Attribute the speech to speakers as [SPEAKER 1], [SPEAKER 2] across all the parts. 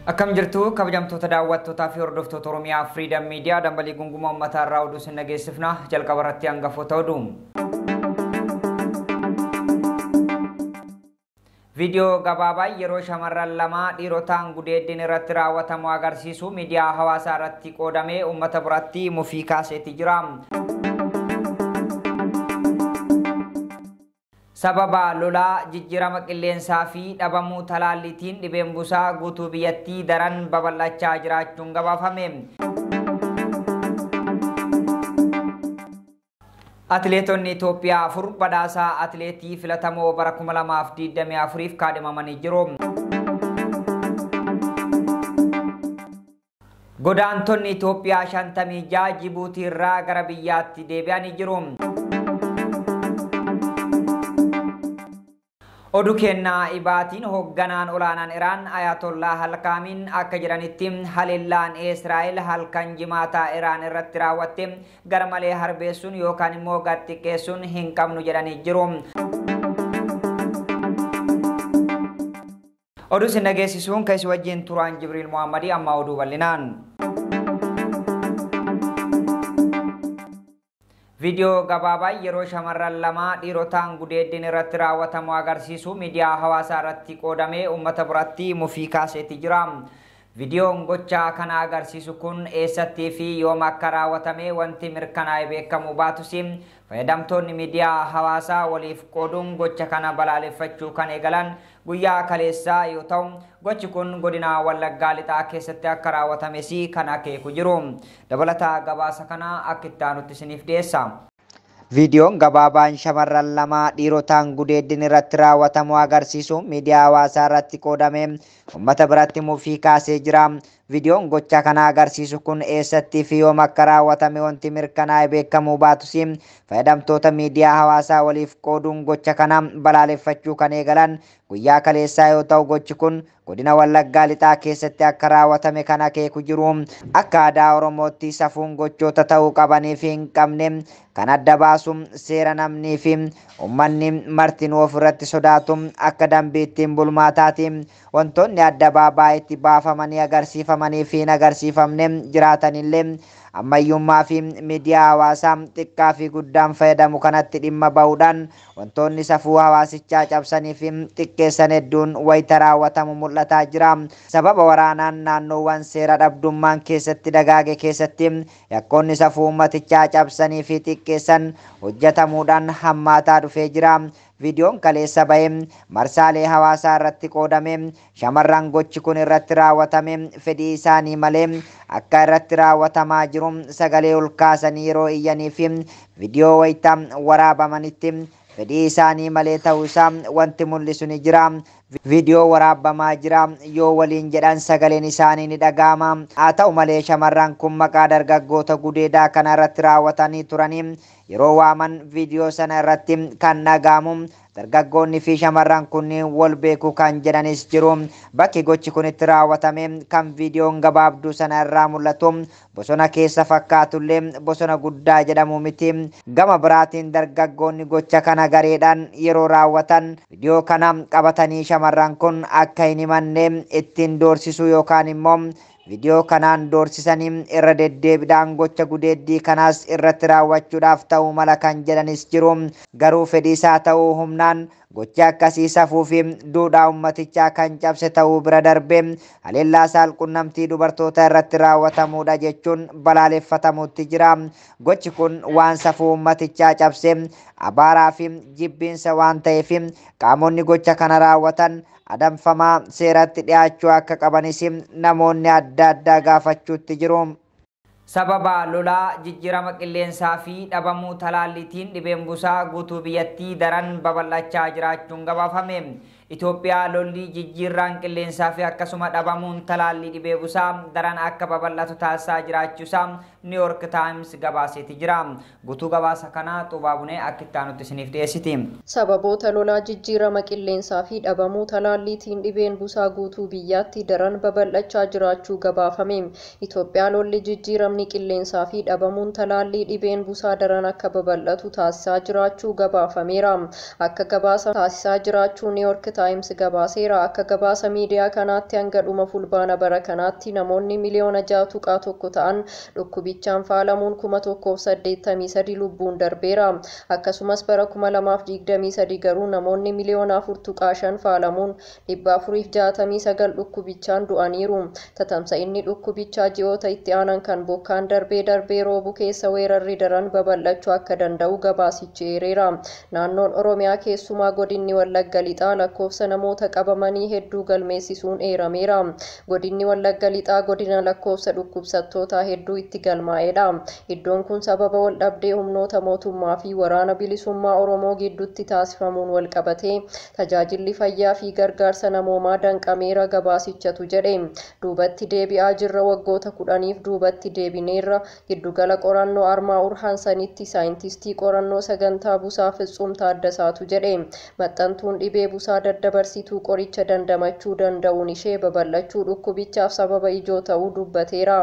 [SPEAKER 1] Akkam jirtu kabajamtoota daawwattootaa fi hordoftoota Oromiyaa Freedom Media dambalii gunguma uummataa irraa oduu isin dhageessifna jalqaba irratti hangafoota oduu. Viidiyoo gabaabaa yeroo shamarran lama dhiirotaan gudeeddiin irratti raawwatamu agarsiisu miidiyaa hawaasaa irratti qoodamee uummata biratti mufii kaaseeti jira. Sababa lolaa jijjiirama qilleensaa fi dhabamuu talaalliitiin dhibeen busaa guutuu biyyattii daran babal'achaa jiraachuun gabaafame. Atileetonni Itoophiyaa 4 badhaasaa atileetii filatamoo bara 2024f kaadhimamanii jiru. Godaantonni Itoophiyaa 56 Jibuutii irraa gara biyyaatti deebi'anii jiru. Oduu kennaa ibaatiin hoogganaan olaanaan Iraan Ayatollah Al-Khamenei akka jedhanitti haleellaan Israa'el halkan jimaataa Iraan irratti raawwatte garmalee harbeessuun yookaan immoo gadxiqqeessuun hin qabnu jedhanii jiru. Oduu isin dhageessisuun keessi wajjin turaan Jibriil Muhammadii amma oduu bal'inaan. Viidiyoo gabaabaa yeroo shamarran lama dhiirotaan gudeeddiin irratti raawwatamu agarsiisu miidiyaa hawaasaa irratti qoodamee uummata biratti mufii kaaseeti jira. Viidiyoon gochaa kana agarsiisu kun eessattii fi yoom akka raawwatame wanti mirkanaa'ee beekamu baatus fayyadamtoonni miidiyaa hawaasaa waliif qooduun gocha kana balaaleffachuu kan eegalan guyyaa kaleessaa yoo ta'u gochi kun godina Wallaggaa Lixaa keessatti akka raawwatames kan akeeku jiru. Dabalataa gabaasa kana akka itti aanutti isiniif dhiyeessa. Viidiyoon gabaabaan shamarran lama dhiirotaan gudeeddiin irratti raawwatamu agarsiisu miidiyaa hawaasaa irratti qoodamee uummata biratti mufii kaasee jira. Viidiyoon gocha kana agarsiisu kun eessattii fi yoom akka raawwatame wanti mirkanaa'ee beekamu baatus fayyadamtoota miidiyaa hawaasaa waliif qooduun gocha kana balaaleffachuu kan eegalan guyyaa kaleessaa yoo ta'u gochi kun godina Wallaggaa Lixaa keessatti akka raawwatame kan akeeku jiru. Akka aadaa Oromootti safuun gochoota ta'uu qabanii fi hin qabne kan adda baasu seera namnii fi uummanni martinuu ofirratti sodaatu akka dambiittiin bulmaataati. Wantoonni adda baabaatti baafamanii agarsiifamanii fi hin agarsiifamne jiraatanillee ammayyummaa fi miidiyaa hawaasaa xiqqaa fi guddaan fayyadamu kanatti dhimma bahuudhaan wantoonni safuu hawaasichaa cabsanii fi xiqqeessan hedduun wayita raawwatamu mul'ataa jira. Sababa waraanaan naannoowwan seera dhabdummaan keessatti dagaage keessatti yakkoonni safuu uummatichaa cabsanii fi xiqqeessan hojjetamuudhaan hammaataa dhufee jira. Viidiyoon kaleessa bahee marsaalee hawaasaa irratti qoodame shamarran gochi kun irratti raawwatame fedhii isaanii malee akka irratti raawwatamaa jiru sagalee ol kaasanii yeroo iyyanii fi viidiyoo wayita waraabamanitti fedhii isaanii malee ta'uu isaa wanti mul'isu ni jira. Viidiyoo waraabamaa jira yoo waliin jedhan sagaleen isaanii ni dhaga'ama. Haa ta'u malee shamarran kun maqaa dargaggoota gudeedaa kana irratti raawwatanii turanii yeroo waaman viidiyoo sana irratti kan dhaga'amu dargaggoonni fi shamarran kunniin wal beeku kan jedhanis jiru. Bakki gochi kun itti raawwatame kan viidiyoon gabaabduu sana irraa mul'atu bosona keessa fakkaatullee bosona guddaa jedhamu miti. Gama biraatiin dargaggoonni gocha kana gareedhaan yeroo raawwatan viidiyoo kana qabatanii shamarran kun akka hin himanne ittiin doorsisuu yookaan immoo viidiyoo kanaan doorsisanii irra deddeebiidhaan gocha gudeeddii kanaas irratti raawwachuudhaaf ta'uu mala kan jedhanis jiru. Garuu fedhii isaa ta'uu humnaan gocha akkasii safuu fi duudhaa uummatichaa kan cabse ta'uu bira darbee haleellaa saalqunnamtii dubartoota irratti raawwatamuudha jechuun balaaleffatamuutti jira. Gochi kun waan safuu uummatichaa cabse abaaraa fi jibbiinsa waan ta'eef qaamonni gocha kana raawwatan adamfamaa seeratti dhiyaachuu akka qabanis namoonni adda addaa gaafachuutti jiru. Sababa lolaa jijjiirama qilleensaa fi dhabamuu talaalliitiin dhibeen busaa guutuu biyyattii daran babal'achaa jiraachuun gabaafame. Itoophiyaa lolli jijjiirraan qilleensaa fi akkasuma dhabamuun talaallii dhibee busaa daran akka babal'atu taasisaa jiraachuusaa New York Times gabaaseeti jira. Guutuu gabaasa kana xubaabunee akka itti aanutti isiniif dhiyeessiti.
[SPEAKER 2] Sababoota lolaa jijjiirama qilleensaa fi dhabamuu talaalliitiin dhibeen busaa guutuu biyyaatti daran babal'achaa jiraachuu gabaafame. Itoophiyaa lolli jijjiiramni qilleensaa fi dhabamuun talaallii dhibeen busaa daran akka babal'atu taasisaa jiraachuu gabaafameera. Akka gabaasa taasisaa jiraachuu New York Times gabaaseera. Akka gabaasa miidiyaa kanaatti hanga dhuma fulbaana bara kanaatti namoonni miliyoona 6.1 ta'an dhukkubichaan faalamuun 1,083 lubbuun darbeera. Akkasumas bara 2023 garuu namoonni miliyoona 4.5 faalamuun 469 dhukkubichaan du'aniiru. Tatamsa'inni dhukkubichaa ji'oota itti aanan kan bokkaan darbee roobu keessa weerarri daran babal'achuu akka danda'u gabaasichi eereera. Naannoon Oromiyaa keessumaa godinni Wallagga Lixaa lakkoofsa namoota qabamanii hedduu galmeessisuun eerameera. Godinni Wallagga Lixaa godina lakkoofsa dhukkubsattootaa hedduu itti galmaa'edha. Iddoon kun sababa wal dhabdee humnoota mootummaa fi waraana bilisummaa Oromoo gidduutti taasifamuun wal qabatee tajaajilli fayyaa fi gargaarsa namoomaa danqameera gabaasichatu jedhe. Duubatti deebi'aa jirra waggoota 10f duubatti deebineerra. Giddugala qorannoo Armaa Urhaansanitti saayintistii qorannoo sagantaa busaa Fitsum Taaddasaatu jedhe. Maxxantuun dhibee busaa daddabarsituu qoricha dandamachuu danda'uun ishee babal'achuu dhukkubichaaf sababa ijoo ta'uu dubbateera.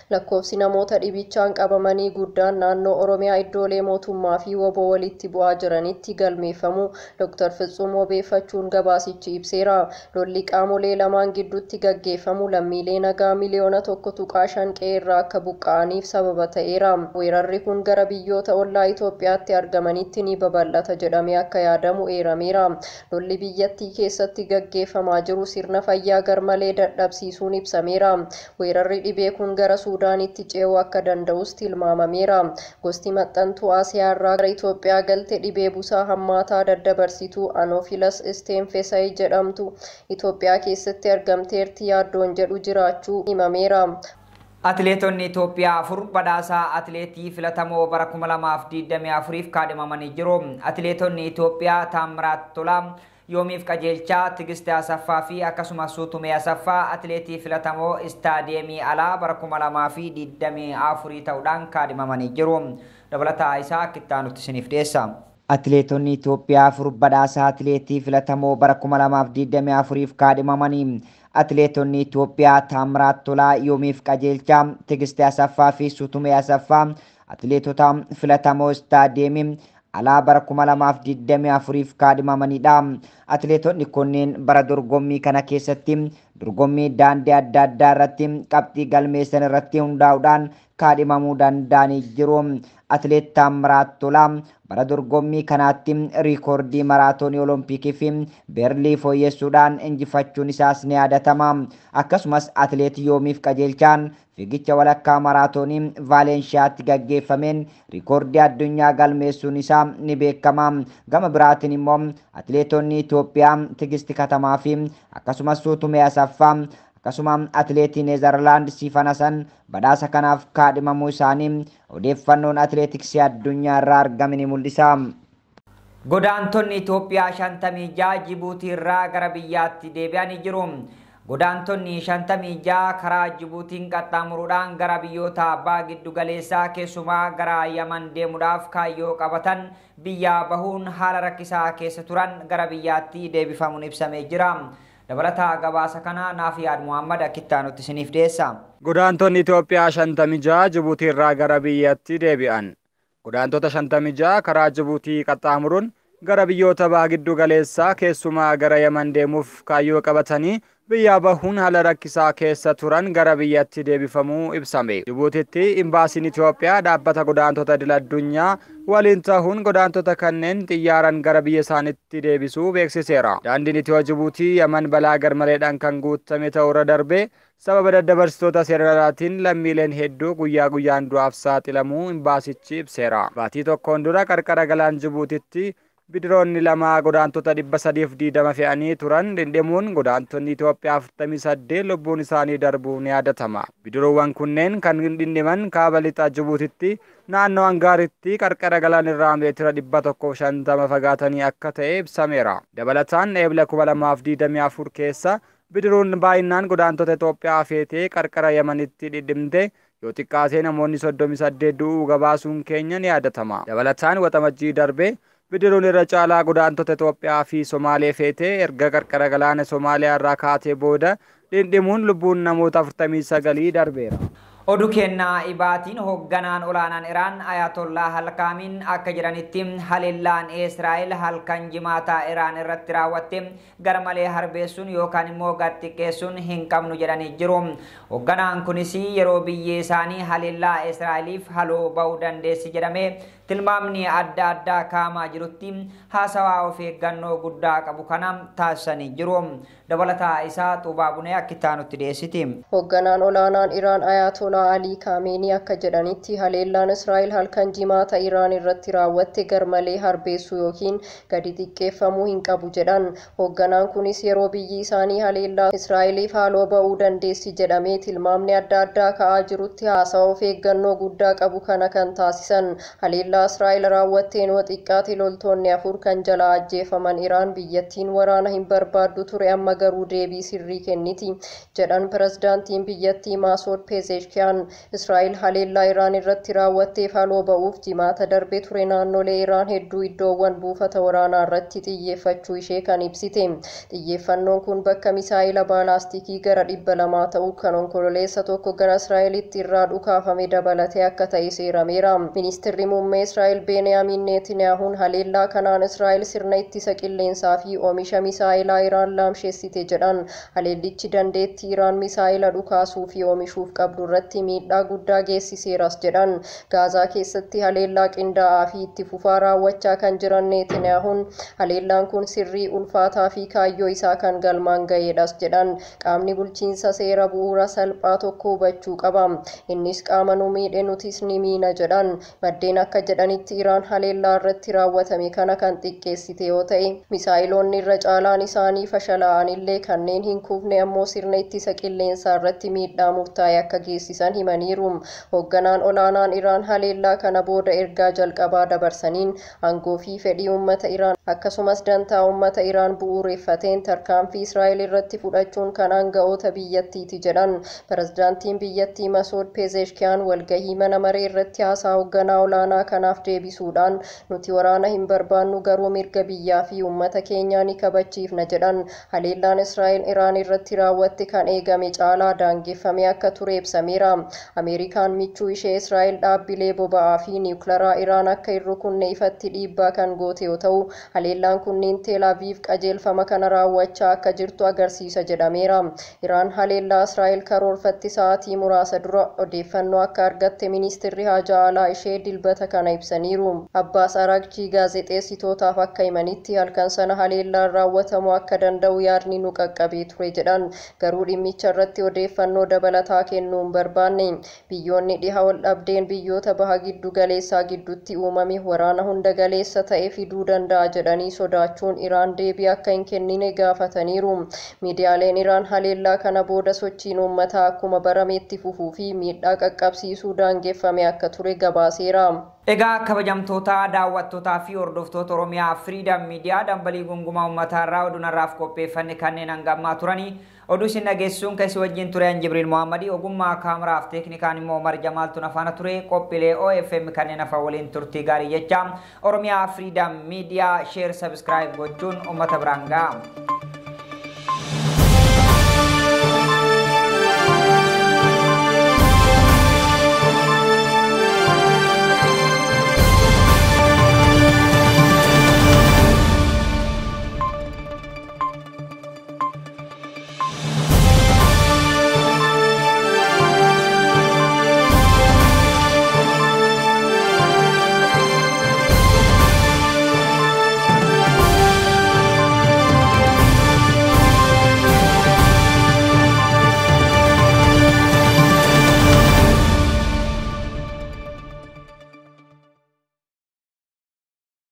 [SPEAKER 2] Lakkoofsi namoota dhibichaan qabamanii guddaan naannoo Oromiyaa iddoolee mootummaa fi woboo walitti bu'aa jiranitti galmeeffamu Dr. Fitsum wabeeffachuun gabaasichi ibseera. Lolli qaamolee lamaan gidduutti gaggeeffamu lammiilee nagaa miliyoona 1.5 qe'eerraa akka buqqa'aniif sababa ta'eera. Weerarri kun gara biyyoota ollaa Itoophiyaatti argamanitti ni babal'ata jedhamee akka yaadamu eerameera. Lolli biyyattii keessatti gaggeeffamaa jiru sirna fayyaa garmalee dadhabsiisuun ibsameera. Weerarri dhibee kun gara Suudaanitti ce'uu akka danda'us tilmaamameera. Gosti maxxantuu Asiyaarraa gara Itoophiyaa galte dhibee busaa hammaataa daddabarsituu Anopheles steenfesae jedhamtu Itoophiyaa keessatti argamteerti yaaddoon jedhu jiraachuu himameera.
[SPEAKER 1] Atileetonni Itoophiyaa 4 badhaasaa atileetii filatamoo bara 2024f kaadhimamanii jiru. Atileetonni Itoophiyaa Taamiraat Tolaa, Yoomiif Qajeelchaa, Tigist Asaffaa fi akkasumas Suutumee Asaffaa atileetii filatamoo istaadiyeemii alaa bara 2024 ta'uudhaan kaadhimamanii jiru. Dabalataa isaa akka itti aanutti isiniif dhiyeessa. Atileetonni Itoophiyaa 4 badhaasaa atileetii filatamoo bara 2024f kaadhimamanii. Atileetonni Itoophiyaa Taamiraat Tolaa, Yoomiif Qajeelchaa, Tigist Asaffaa fi Suutumee Asaffaa atileetota filatamoo istaadiyeemii alaa bara 2024f kaadhimamanidha. Atileetonni kunneen bara dorgommii kana keessatti dorgommii daandii adda addaa irratti qabxii galmeessan irratti hundaa'uudhaan kaadhimamuu danda'anii jiru. Atileet Taamiraat Tolaa bara dorgommii kanaatti riikoordii maraatoonii olompikii fi beerlii fooyyessuudhaan injifachuun isaas ni yaadatama. Akkasumas atileet Yoomiif Qajeelchaan fiigicha walakkaa maraatoonii Vaalenshiyaatti gaggeeffameen riikoordii addunyaa galmeessuun isaa ni beekama. Gama biraatiin immoo atileetonni Itoophiyaa Tigist Katamaa fi akkasumas Suutumee Asaffaa akkasuma atileetii Neezerlaand Siifan Hasan badhaasa kanaaf kaadhimamuu isaanii odeeffannoon atileetiksii addunyaa irraa argame ni mul'isa. Godaantonni Itoophiyaa 56 Jibuutii irraa gara biyyaatti deebi'anii jiru. Godaantonni 56 karaa Jibuutiin qaxxaamuruudhaan gara biyyoota abbaa giddu galeessaa keessumaa gara Yaman deemuudhaaf kaayyoo qabatan biyyaa bahuun haala rakkisaa keessa turan gara biyyaatti deebifamuun ibsamee jira. Dabalataa gabaasa kana Naafiyaad Muhammad akka itti aanutti isiniif dhiyeessa.
[SPEAKER 3] Godaantonni Itoophiyaa 56 Jibuutii irraa gara biyyatti deebi'an. Godaantota 56 karaa Jibuutii qaxxaamuruun gara biyyoota abbaa giddu galeessaa keessumaa gara Yaman deemuuf kaayyoo qabatanii biyyaa bahuun haala rakkisaa keessa turan gara biyyatti deebifamuu ibsame. Jibuutitti imbaasiin Itoophiyaa dhaabbata godaantota idil-addunyaa waliin ta'uun godaantota kanneen xiyyaaraan gara biyya isaaniitti deebisuu beeksiseera. Daandiin Itiyoo Jibuutii Yaman balaa garmaleedhaan kan guutame ta'uu irra darbee sababa daddabarsitoota seeraatiin lammiileen hedduu guyyaa guyyaan du'aaf saaxilamuu imbaasichi ibseera. Baatii tokkoon dura qarqara galaan Jibuutitti bidiroonni lama godaantota 320 fe'anii turan dhindimuun godaantonni Itoophiyaa 48 lubbuun isaanii darbuun ni yaadatama. Bidiroowwan kunneen kan dhindiman kaaba lixa Jibuutitti naannoo Angaaritti qarqara galaan irraa meetira 150 fagaatanii akka ta'e ibsameera. Dabalataan eebla 2024 keessa bidiruun baay'inaan godaantota Itoophiyaa feetee qarqara Yamanitti dhidhimte yoo xiqqaatee namoonni 38 du'uu gabaasuun keenya ni yaadatama. Dabalataan waxabajjii darbee bidiruun irra caalaa godaantota Itoophiyaa fi Somaalee feetee erga qarqara galaana Somaaliyaa irraa kaatee booda dhindhimuun lubbuun namoota 49 darbeera.
[SPEAKER 1] Oduu kennaa ibaatiin hoogganaan olaanaan Iraan Ayatollah Al-Khamenei akka jiranitti haleellaan Israa'el halkan jimaataa Iraan irratti raawwatte garmalee harbeessuun yookaan immoo gadxiqqeessuun hin qabnu jedhanii jiru. Hoogganaan kunis yeroo biyyi isaanii haleellaa Israa'eliif haloo ba'uu dandeessi jedhamee tilmaamni adda addaa kaamaa jirutti haasawaa of eeggannoo guddaa qabu kana taasisanii jiru. Dabalataa isaa Xuubaa Bunee akka itti dhiyeessiti.
[SPEAKER 2] Hoogganaan olaanaan Iraan Ayatollah Ali Khamenei akka jedhanitti haleellaan Israa'el halkan jimaata Iraan irratti raawwatte garmalee harbeessuu yookiin gadi xiqqeeffamuu hin qabu jedhan. Hoogganaan kunis yeroo biyyi isaanii haleellaa Israa'eliif haaloo ba'uu dandeessi jedhamee tilmaamni adda addaa ka'aa jirutti haasawaa of eeggannoo guddaa qabu kana kan taasisan. Haleellaa Israa'el raawwatteen xiqqaate loltoonni 4 kan jalaa ajjeefaman Iraan biyyattiin waraana hin barbaaddu ture amma garuu deebii sirrii kenniti jedhan pirezidaantiin biyyattii Masood Pezeshkian. Israa'el haleellaa Iraan irratti raawwatteef haaloo ba'uuf jimaata darbe ture naannolee Iraan hedduu iddoowwan buufata waraanaa irratti xiyyeeffachuu ishee kan ibsite. Xiyyeeffannoon kun bakka misaa'ila baalaastikii gara 200 ta'u kan onkololeessa tokko gara Israa'elitti irraa dhukaafame dabalatee akka ta'e seerameera. Ministeerri muummee Israa'el Beniyaamin Netanyahuun haleellaa kanaan Israa'el sirna ittisa qilleensaa fi oomisha misaa'ilaa Iraan laamsheessite jedhan. Haleellichi dandeettii Iraan misaa'ila dhukaasuu fi oomishuuf qabdu irratti miidhaa guddaa geessiseeras jedhan. Gaazaa keessatti haleellaa qindaa'aa fi itti fufaa raawwachaa kan jiran Netanyahuun haleellaan kun sirrii ulfaataa fi kaayyoo isaa kan galmaan ga'eedhas jedhan. Qaamni bulchiinsa seera bu'uura salphaa tokko hubachuu qaba. Innis qaama nu miidhe nutis ni miina jedhan. Maddeen akka jedhanitti Iraan haleellaa irratti raawwatame kana kan xiqqeessite yoo ta'e misaa'iloonni irra caalaan isaanii fashalaa'an illee kanneen hin kuufne ammoo sirna ittisa qilleensaa irratti miidhaa murtaa'e akka geessisan himaniiru. Hoogganaan olaanaan Iraan haleellaa kana booda ergaa jalqabaa dabarsaniin aangoo fi fedhii uummata Iraan akkasumas dantaa uummata Iraan bu'uureffateen tarkaanfii Israa'el irratti fudhachuun kan aanga'oota biyyattiiti jedhan. Pirezidaantiin biyyattii Masood Pezeshkian walgahii mana maree irratti haasaa hoogganaa olaanaa kanaaf deebisuudhaan nuti waraana hin barbaannu garuu mirga biyyaa fi uummata keenyaa ni kabachiifna jedhan. Haleellaan Israa'el Iraan irratti raawwatte kan eegame caalaa daangeffamee akka ture ibsameera. Ameerikaan michuu ishee Israa'el dhaabbilee boba'aa fi niwukilaraa Iraan akka hin rukunne ifatti dhiibbaa kan goote yoo ta'u, haleellaan kunniin Teel Aviv qajeelfama kana raawwachaa akka jirtu agarsiisa jedhameera. Iraan haleellaa Israa'el karoorfatti sa'aatii muraasa dura odeeffannoo akka argatte ministeerri haajaa alaa ishee dilbata kana ibsaniiru. Abbaas Araghchi gaazexeessitootaaf akka himanitti halkan sana haleellaan raawwatamuu akka danda'u yaadni nu qaqqabee ture jedhan. Garuu dhimmicha irratti odeeffannoo dabalataa kennuu hin barbaanne. Biyyoonni dhiha wal dhabdeen biyyoota baha giddu galeessaa gidduutti uumame waraana hunda galeessa ta'e fiduu danda'a jedhanii sodaachuun Iraan deebii akka hin kennine gaafataniiru. Miidiyaaleen Iraan haleellaa kana booda sochiin uummataa akkuma barameetti fufuu fi miidhaa qaqqabsiisuu daangeffame akka ture gabaaseera.
[SPEAKER 1] Egaa kabajamtoota daawwattootaa fi hordoftoota Oromiyaa Freedom Media dambalii gungumaa uummataa irraa oduunarraaf qopheeffanne kanneen hangammaa turanii oduu isin dhageessuun keessi wajjin tureen Jibriil Muhammadii ogummaa kaameraaf teeknikaan immoo Marja Maaltuun afaana ture qophiilee OFM kanneen afaan waliin turtii gaarii jecha Oromiyaa Freedom Media share subscribe gochuun uummata biraan ga'a.